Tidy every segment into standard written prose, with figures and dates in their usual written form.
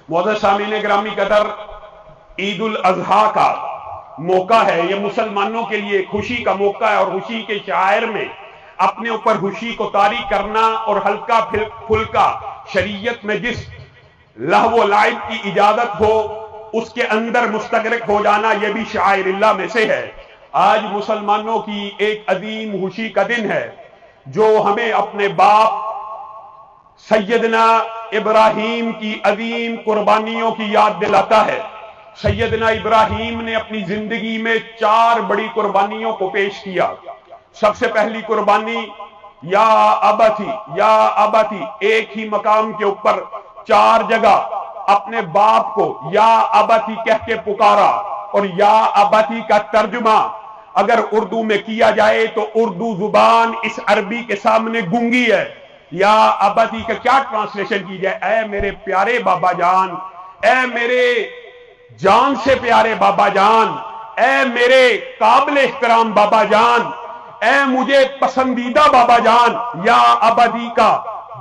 معزز سامعین گرامی قدر، عید الاضحیٰ کا موقع ہے، یہ مسلمانوں کے لیے خوشی کا موقع ہے، اور خوشی کے شاعر میں اپنے اوپر خوشی کو طاری کرنا اور ہلکا پھلکا شریعت میں جس لہو و لعب کی اجازت ہو اس کے اندر مستغرق ہو جانا، یہ بھی شعائر اللہ میں سے ہے۔ آج مسلمانوں کی ایک عظیم خوشی کا دن ہے جو ہمیں اپنے باپ سیدنا ابراہیم کی عظیم قربانیوں کی یاد دلاتا ہے۔ سیدنا ابراہیم نے اپنی زندگی میں 4 بڑی قربانیوں کو پیش کیا۔ سب سے پہلی قربانی یا ابتی، ایک ہی مقام کے اوپر 4 جگہ اپنے باپ کو یا ابتی کہہ کے پکارا، اور یا ابتی کا ترجمہ اگر اردو میں کیا جائے تو اردو زبان اس عربی کے سامنے گونگی ہے۔ یا ابتی کا کیا ٹرانسلیشن کی جائے؟ اے میرے پیارے بابا جان، اے میرے جان سے پیارے بابا جان، اے میرے قابل احترام بابا جان، اے مجھے پسندیدہ بابا جان۔ یا ابتی کا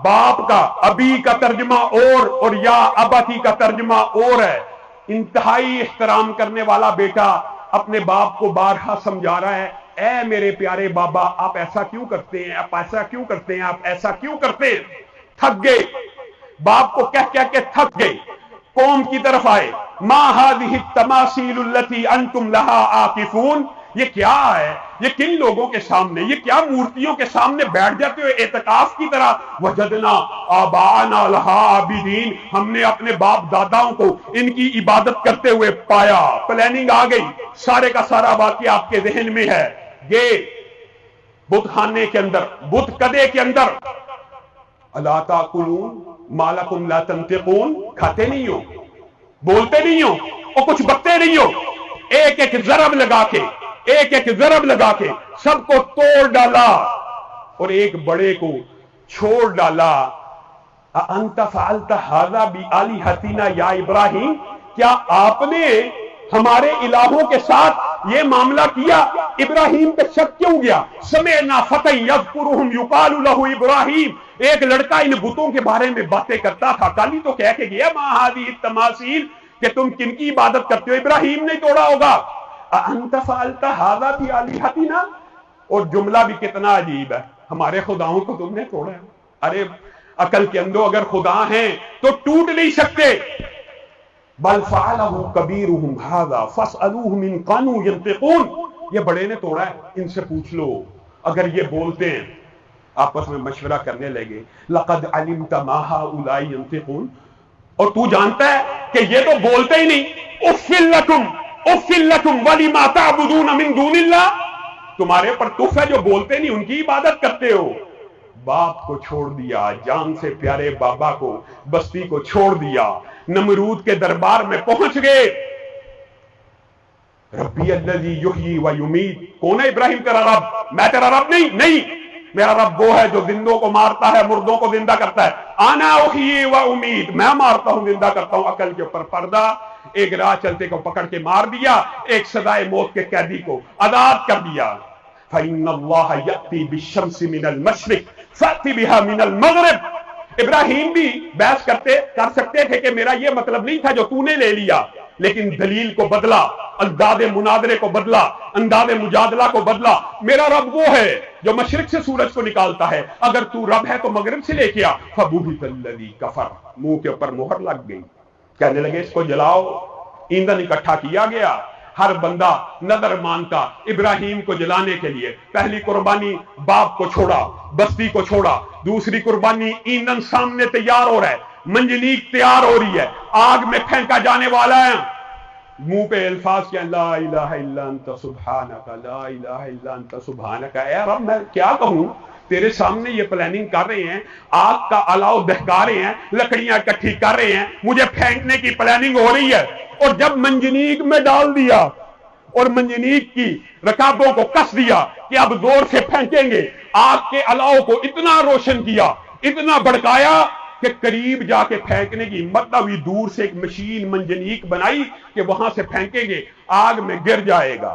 باپ کا، ابی کا ترجمہ اور یا ابتی کا ترجمہ اور ہے۔ انتہائی احترام کرنے والا بیٹا اپنے باپ کو بارہا سمجھا رہا ہے، اے میرے پیارے بابا، آپ ایسا کیوں کرتے ہیں، آپ ایسا کیوں کرتے ہیں، آپ ایسا کیوں کرتے ہیں؟ تھک گئے، باپ کو کہہ کہ تھک گئے، قوم کی طرف آئے۔ ما هذه التماثيل التي انتم لها عاكفون، یہ کیا ہے؟ یہ کن لوگوں کے سامنے، یہ کیا مورتیوں کے سامنے بیٹھ جاتے ہو اعتکاف کی طرح؟ وجدنا آباءنا لها عابدین، ہم نے اپنے باپ داداؤں کو ان کی عبادت کرتے ہوئے پایا۔ پلاننگ آ گئی، سارے کا سارا واقعہ آپ کے ذہن میں ہے۔ یہ بت خانے کے اندر، بت کدے کے اندر، الا تاکلون ما لکم لا تنطقون، کھاتے نہیں ہو، بولتے نہیں ہو، اور کچھ بکتے نہیں ہو۔ ایک ایک ضرب لگا کے سب کو توڑ ڈالا اور ایک بڑے کو چھوڑ ڈالا۔ انت فعلت ھذا بآلہتنا یا ابراہیم، کیا آپ نے ہمارے الہوں کے ساتھ یہ معاملہ کیا؟ ابراہیم پہ شک کیوں گیا؟ سمعنا فتى یذکرہم یقال لہ ابراہیم، ایک لڑکا ان بتوں کے بارے میں باتیں کرتا تھا، کل ہی تو کہہ کے گیا ما هذه التماثيل، کہ تم کن کی عبادت کرتے ہو؟ ابراہیم نے توڑا ہوگا۔ انت فعلت ھذا بآلہتنا، اور جملہ بھی کتنا عجیب ہے، ہمارے خداؤں کو تم نے توڑا ہے۔ ارے عقل کے اندر اگر خدا ہیں تو ٹوٹ نہیں سکتے۔ بل فعلہ کبیرہم ھذا فاسألوہم ان کانوا ینطقون، یہ بڑے نے توڑا ہے، ان سے پوچھ لو اگر یہ بولتے ہیں۔ آپس میں مشورہ کرنے لگے، لقد علمت ما ھؤلاء ینطقون، اور تو جانتا ہے کہ یہ تو بولتے ہی نہیں۔ اف لکم ولما تعبدون من دون اللہ، تمہارے پر تف ہے جو بولتے نہیں، ان کی عبادت کرتے ہو۔ باپ کو چھوڑ دیا، جان سے پیارے بابا کو، بستی کو چھوڑ دیا، نمرود کے دربار میں پہنچ گئے۔ ربی الذی یحیی و یمیت، کون ہے ابراہیم تیرا رب؟ میں تیرا رب نہیں، میرا رب وہ ہے جو زندوں کو مارتا ہے، مردوں کو زندہ کرتا ہے۔ انا احیی و امیت، میں مارتا ہوں، زندہ کرتا ہوں۔ عقل کے اوپر پردہ، ایک راہ چلتے کو پکڑ کے مار دیا، ایک سزائے موت کے قیدی کو آزاد کر دیا۔ فإن اللہ یأتی بالشمس من المشرق فأت بها من المغرب، ابراہیم بھی بحث کر سکتے تھے کہ میرا یہ مطلب نہیں تھا جو تو نے لے لیا، لیکن دلیل کو بدلا، انداز مناظرے کو بدلا، انداز مجادلہ کو بدلا۔ میرا رب وہ ہے جو مشرق سے سورج کو نکالتا ہے، اگر تو رب ہے تو مغرب سے لے کے آ۔ فبہت الذی کفر، منہ کے اوپر مہر لگ گئی، کہنے لگے اس کو جلاؤ۔ ایندھن اکٹھا کیا گیا، ہر بندہ نظر مانتا ابراہیم کو جلانے کے لیے۔ پہلی قربانی باپ کو چھوڑا، بستی کو چھوڑا، دوسری قربانی ایندھن سامنے تیار ہو رہا ہے، منجنیق تیار ہو رہی ہے، آگ میں پھینکا جانے والا ہے۔ منہ پہ الفاظ کیا، لا الہ الا انت سبحانک، لا الہ الا انت سبحانک۔ اے رب میں کیا کہوں، تیرے سامنے یہ پلاننگ کر رہے ہیں، آگ کا الاؤ دہکا رہے ہیں، لکڑیاں اکٹھی کر رہے ہیں، مجھے پھینکنے کی پلاننگ ہو رہی ہے۔ اور جب منجنیق میں ڈال دیا اور منجنیق کی رکابوں کو کس دیا کہ اب زور سے پھینکیں گے، آگ کے الاؤ کو اتنا روشن کیا، اتنا بڑکایا کہ قریب جا کے پھینکنے کی ہمت نہ ہوئی۔ دور سے ایک مشین منجنیق بنائی کہ وہاں سے پھینکیں گے، آگ میں گر جائے گا۔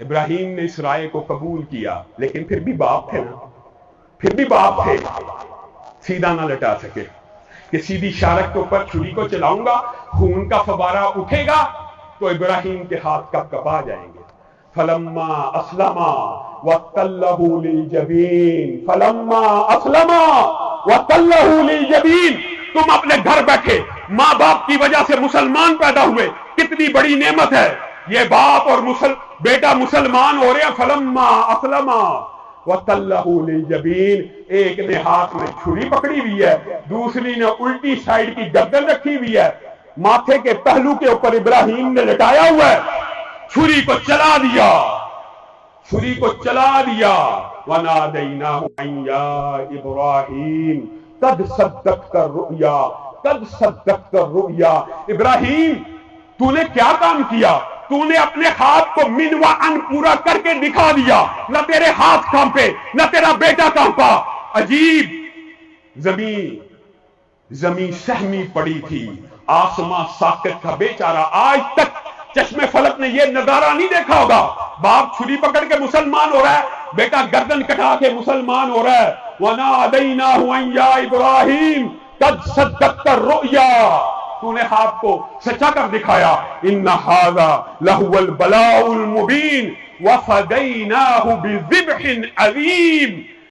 ابراہیم نے اس رائے کو قبول کیا، لیکن پھر بھی باپ تھے نا، پھر بھی باپ تھے، سیدھا نہ لٹا سکے کہ سیدھی شارک کے اوپر چھری کو چلاؤں گا، خون کا فوارہ اٹھے گا تو ابراہیم کے ہاتھ کپ کپا جائیں گے۔ فلما اسلما وتلہ للجبین، فلما اسلما وتلہ للجبین، تم اپنے گھر بیٹھے ماں باپ کی وجہ سے مسلمان پیدا ہوئے، کتنی بڑی نعمت ہے یہ، باپ اور بیٹا مسلمان ہو رہے ہیں۔ فلما اسلما وَتَلَّهُ لِلْجَبِينِ، ایک نے ہاتھ میں چھری پکڑی ہوئی ہے، دوسری نے الٹی سائیڈ کی گردن رکھی ہوئی ہے، ماتھے کے پہلو کے اوپر ابراہیم نے لٹایا ہوا ہے، چھری کو چلا دیا، چھری کو چلا دیا۔ وَنَادَيْنَاهُ أَن يَا إِبْرَاهِيمُ قَدْ صَدَّقْتَ الرُّؤْيَا قَدْ صَدَّقْتَ الرُّؤْيَا، ابراہیم تو نے کیا کام کیا؟ تو نے اپنے ہاتھ کو من و ان پورا کر کے دکھا دیا، نہ تیرے ہاتھ کانپے نہ تیرا بیٹا کانپا۔ عجیب، زمین سہمی پڑی تھی، آسمان ساکت تھا، بیچارہ آج تک چشم فلک نے یہ نظارہ نہیں دیکھا ہوگا، باپ چھری پکڑ کے مسلمان ہو رہا ہے، بیٹا گردن کٹا کے مسلمان ہو رہا ہے۔ وَنَادَيْنَاهُ أَن يَا إِبْرَاهِيمُ قَدْ صَدَّقْتَ الرُّؤْيَا، تو نے خواب کو سچا کر دکھایا۔ ان ھذا لہو البلاء المبین وفدیناہ بذبح عظیم،